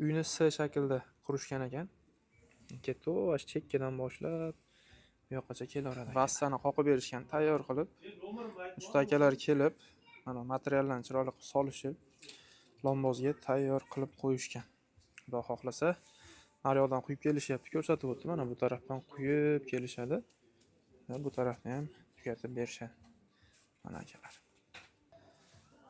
uyni S shaklda qurishgan ekan. Ketovash chekkadan boshlab bu yoqqacha kelaveradi. Vassani qoqib berishgan, tayyor qilib. Usta akalar kelib, mana materiallarni chiroyli qilib solishib, lombozga tayyor qilib qo'yishgan. Xudo xohlasa, naryoqdan quyib kelishyapti, ko'rsatib o'tdi. Mana bu tarafdan quyib kelishadi. Va bu tarafni ham tugatib berishadi. Mana akalar.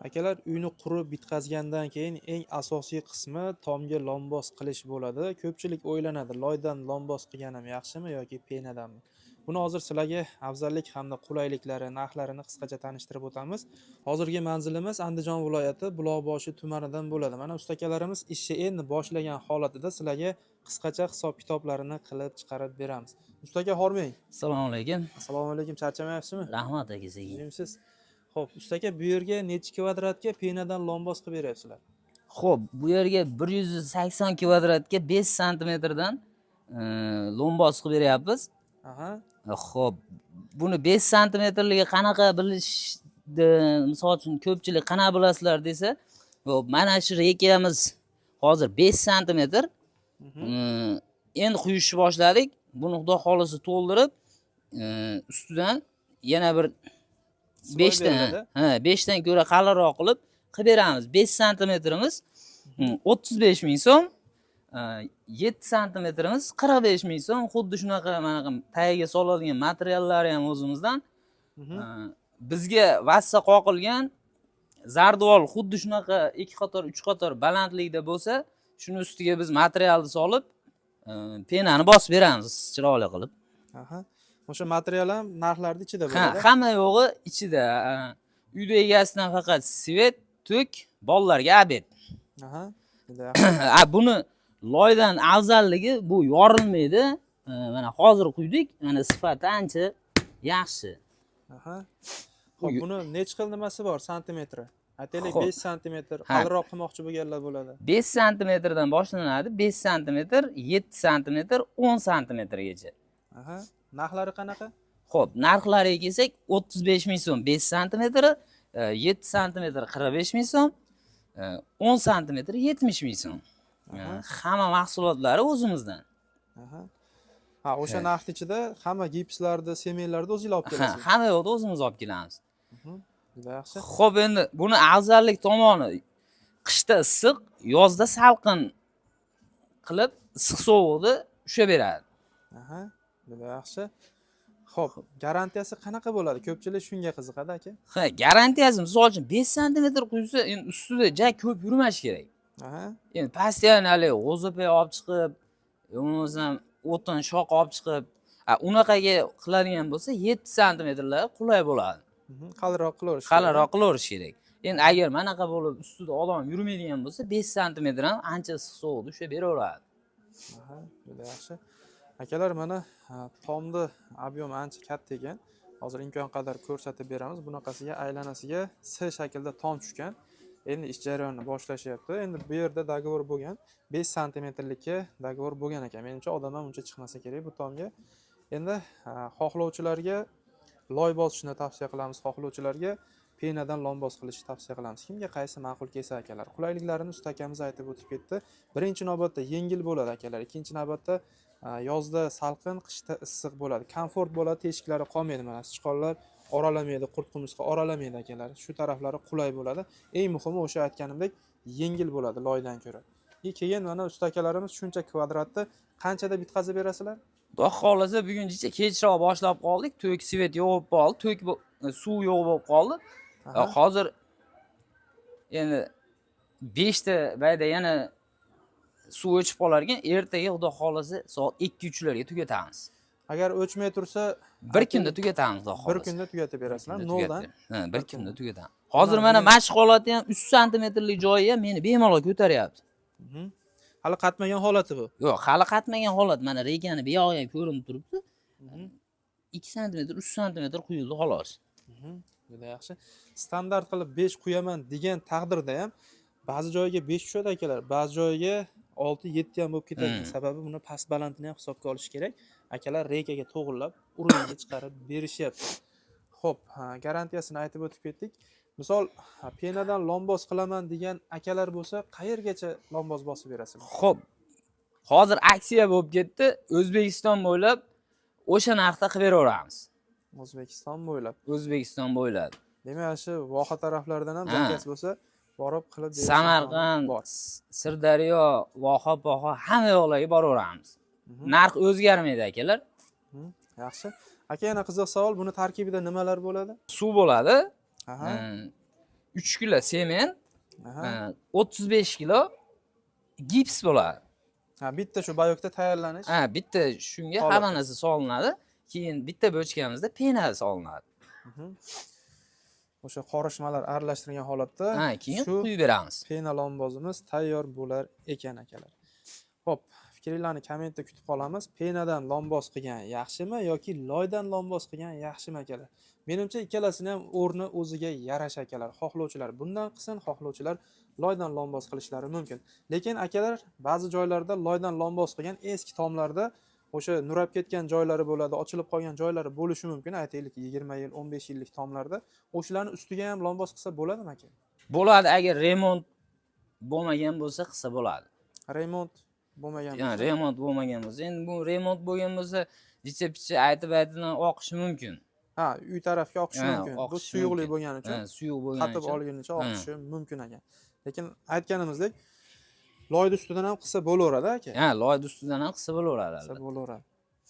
Akalar, uyni qurib bitkazgandan keyin eng asosiy qismi tomga lomboz qilish bo'ladi. Ko'pchilik o'ylanadi, loydan lomboz qilganim yaxshimi yoki penadanmi? Buni hozir sizlarga afzallik hamda qulayliklari, narxlarini qisqacha tanishtirib o'tamiz. Hozirgi manzilimiz Andijon viloyati Buloqboshi tumanidan bo'ladi. Mana ustakalarimiz ishni endi boshlagan holatida sizlarga qisqacha hisob-kitoblarini qilib chiqarib beramiz. Ustaka hormang. Assalomu alaykum. Assalomu alaykum. Charchamayapsizmi? Rahmat aka sizga. Kimsiz? Xo'p, ustaka, bu yerga necha kvadratga penadan lomboz qilib beryapsizlar? Xo'p, bu yerga 180 kvadratga 5 santimetrdan lomboz qilib beryapmiz. Aha. Xo'p, buni 5 santimetrligi qanaqa bilishdi? Misol uchun ko'pchilik qanaqa bilasizlar desa, xo'p, mana shu rekamiz hozir 5 santimetr. Endi quyishni boshladik. Buni xudo xolisi to'ldirib, ustidan yana bir 5 dan ko'ra qalinroq qilib beramiz. 5 santimetrimiz 35 ming so'm, 7 santimetrimiz 45 ming so'm. Xuddi shunaqa mana tagiga soladigan materiallari ham o'zimizdan. Bizga vassa qoqilgan zarduvol xuddi shunaqa 2 qator, 3 qator balandlikda bo'lsa, shuni ustiga biz materialni solib, penani bosib beramiz chiroyli qilib. Aha. O'sha material ham narxlarning ichida bo'ladi. Ha, hamma yo'g'i ichida. Uyda egasidan faqat svet, tok, bolalarga obed. Aha. Buni loydan afzalligi bu yorilmaydi. Mana hozir quydik, mana sifati ancha yaxshi. Aha. Xo'p, buni necha xil nimasi bor santimetri? Aytaylik 5 santimetr, qalinroq qilmoqchi bo'lganlar bo'ladi. 5 santimetrdan boshlanadi. 5 santimetr, 7 santimetr, 10 santimetrgacha. Aha. Narxlari qanaqa? Xo'p, narxlariga kelsak 35 ming so'm 5 santimetr, 7 santimetr 45 ming so'm, 10 santimetr 70 ming so'm. Hamma mahsulotlari o'zimizdan. Aha. Ha, o'sha narx ichida hamma gipslarni, semenlarni o'zingiz olib kelasiz. Hamma yo'qda o'zimiz olib kelamiz. Juda yaxshi. Xo'p, endi buni afzallik tomoni qishda issiq, yozda salqin qilib issiq sovuqni ushlab beradi. Aha. Juda yaxshi. Xo'p, garantiyasi qanaqa bo'ladi? Ko'pchilik shunga qiziqadi aka. Ha, garantiyasi misol uchun 5 santimetr quysa, endi ustida ja ko'p yurmash kerak. Aha. Endi postoyanali g'o'zapoy olib chiqib, bo'lmasam o'tin shoq olib chiqib, unaqaga qiladigan bo'lsa 7 santimetrlar qulay bo'ladi. Qalinroq qilaverish. Qalinroq qilaverish kerak. Endi agar manaqa bo'lib ustida odam yurmaydigan bo'lsa 5 santimetr ham ancha issiq sovuqni ushlab beraveradi. Aha, juda yaxshi. Akalar, mana tomni ob'yemi ancha katta ekan. Hozir imkon qadar ko'rsatib beramiz. Bunaqasiga aylanasiga S shaklda tom tushgan. Endi ish jarayonini boshlashyapti. Endi bu yerda dogovor bo'lgan. 5 santimetrlikka dogovor bo'lgan ekan. Menimcha odam ham uncha chiqmasa kerak bu tomga. Endi xohlovchilarga loy bosishni tavsiya qilamiz, xohlovchilarga penadan lomboz qilishni tavsiya qilamiz. Kimga qaysi ma'qul kelsa akalar. Qulayliklarini usta akamiz aytib o'tib ketdi. Birinchi navbatda yengil bo'ladi akalar. Ikkinchi navbatda yozda salqin, qishda issiq bo'ladi. Komfort bo'ladi, teshiklari qolmaydi. Mana sichqonlar oralamaydi, qurt-qumursqa oralamaydi akalar. Shu taraflari qulay bo'ladi. Eng muhimi o'sha aytganimdek yengil bo'ladi loydan ko'ra. Keyin mana usta akalarimiz shuncha kvadratni qanchada bitkazib berasizlar? Xudo xolasa bugungacha kechroq boshlab qoldik. To'k svet yo'q bo'lib qoldi, to'k suv yo'q bo'lib qoldi. Hozir endi 5 ta bayda yana suv o'chib qolar ekan, ertaga xudo xolasa soat 2-3 larga tugatamiz. Agar o'chmay tursa, bir kunda tugatamiz xudo xolasa. Bir kunda tugatib berasizlar, noldan. Bir kunda tugatamiz. Hozir mana mashq holati ham 3 santimetrlik joyi ham meni bemalol ko'taryapti. Hali qatmagan holati bu. Yo'q, hali qatmagan holat. Mana rekani bu yog'i ham ko'rinib turibdi. 2 santimetr, 3 santimetr quyildi xolos. Juda yaxshi. Standart qilib 5 quyaman degan taqdirda ham ba'zi joyiga 5 tushadi akalar, ba'zi joyiga 6-7 ham bo'lib ketadi. Sababi buni past balandini ham hisobga olish kerak. Akalar rekaga to'g'rilab, uringa chiqarib berishyapti. Xo'p, garantiyasini aytib o'tib ketdik. Misol, penadan lomboz qilaman degan akalar bo'lsa, qayergacha lomboz bosib berasizlar? Xo'p, hozir aksiya bo'lib ketdi. O'zbekiston bo'ylab o'sha narxda qilib beraveramiz. O'zbekiston bo'ylab. O'zbekiston bo'ylab. Demak, shu voha taraflardan ham Ha. zakaz bo'lsa, borib qilib berish Samarqand, bor. Sirdaryo, Voha hamma yoqlarga boraveramiz. Mhm. Narx o'zgarmaydi akalar. Yaxshi. Aka, yana qiziq savol, buni tarkibida nimalar bo'ladi? Suv bo'ladi. Aha. 3 kilo sement, Aha. 35 kilo gips bo'ladi. Ha, bitta shu bayokda tayyorlanish. Bitta shunga Holat. hamma narsa solinadi. Keyin bitta bochkamizda pena solinadi. Mhm. O'sha qorishmalar aralashtirgan holatda Keyin shu quyib beramiz. pena lombozimiz tayyor bo'lar ekan akalar. Xo'p, fikringlarni kommentda kutib qolamiz. Penadan lomboz qilgan yaxshimi yoki loydan lomboz qilgan yaxshimi akalar? Menimcha ikkalasini ham o'rni o'ziga yarasha akalar. Xohlovchilar bundan qilsin, xohlovchilar loydan lomboz qilishlari mumkin. Lekin akalar, ba'zi joylarda loydan lomboz qilgan eski tomlarda o'sha nurab ketgan joylari bo'ladi, ochilib qolgan joylari bo'lishi mumkin. Aytaylik 20 yil, 15 yillik tomlarda o'shalarning ustiga ham lomboz qilsa bo'ladimi aka? Bo'ladi, agar remont bo'lmagan bo'lsa qilsa bo'ladi. Remont bo'lmagan Ya'ni remont bo'lmagan bo'lsa, endi bu remont bo'lgan bo'lsa, jicha-picha aytib-aytidan oqishi mumkin. Ha, uy tarafga oqishi Ha, mumkin. Bu oqishi suyuqli mumkin. bo'lgani uchun Suyuq bo'lgani qatib uchun. olgunicha oqishi mumkin ekan. Lekin aytganimizdek, loyni ustidan ham qilsa bo'laveradi aka. Loyni ustidan ham qilsa bo'laveradi. Qilsa bo'laveradi.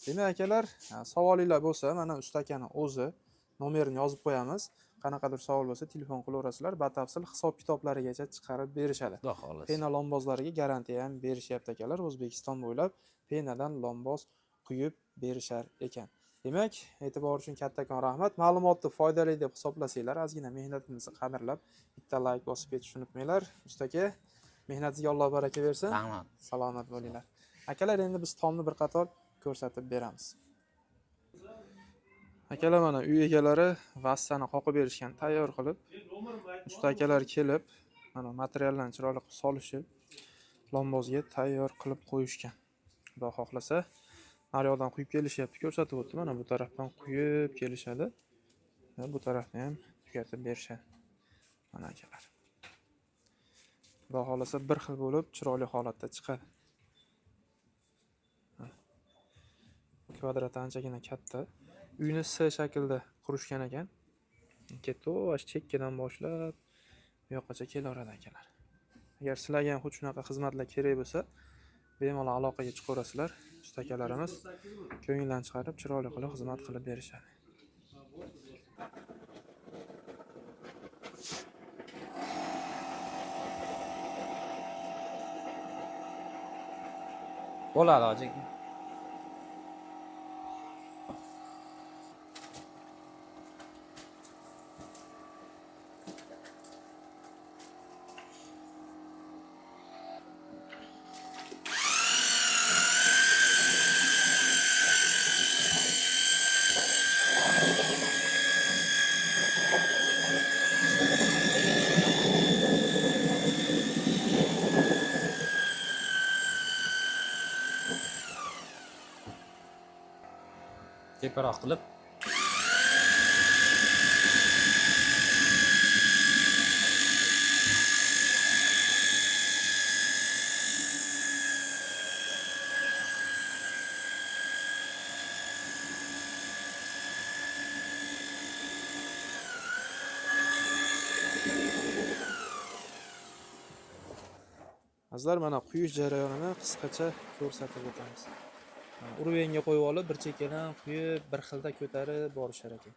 Demak akalar, savolinglar bo'lsa, mana usta akani o'zi nomerini yozib qo'yamiz. Qanaqadir savol bo'lsa, telefon qilaverasizlar, batafsil hisob-kitoblarigacha chiqarib berishadi. Xudo xohlasa. Pena lombozlariga garantiya ham berishyapti akalar. O'zbekiston bo'ylab penadan lomboz quyib berishar ekan. Demak, e'tibor uchun kattakon rahmat. Ma'lumotni foydali deb hisoblasanglar, ozgina mehnatimizni qadrlab, bitta like bosib ketishni unutmanglar. Usta aka, mehnatingizga Alloh baraka bersin. Rahmat. Salomat bo'linglar. Akalar, endi biz tomni bir qator ko'rsatib beramiz. Akalar, mana uy egalari vassani qoqib berishgan, tayyor qilib. Usta akalar kelib, mana materiallarni chiroyli qilib solishib, lombozga tayyor qilib qo'yishgan. Xudo xohlasa, naryoqdan quyib kelishyapti, ko'rsatib o'tdi. Mana bu tarafdan quyib kelishadi. Va bu tarafni ham tugatib berishadi. Mana akalar. Xudo xohlasa bir xil bo'lib, chiroyli holatda chiqadi. Kvadrat anchagina katta. Uyni S shaklda qurishgan ekan. Ketovash chekkadan boshlab bu yoqqacha kelaveradi akalar. Agar sizlarga ham shunaqa xizmatlar kerak bo'lsa, bemalol aloqaga chiqaverasizlar. Usta akalarimiz ko'ngildan chiqarib, chiroyli qilib xizmat qilib berishadi. Bo'ladi, hoji. Teparoq qilib Azizlar, mana quyish jarayonini qisqacha ko'rsatib o'tamiz. Urvenga qo'yib olib, bir chekkadan quyib, bir xilda ko'tarib borishar ekan.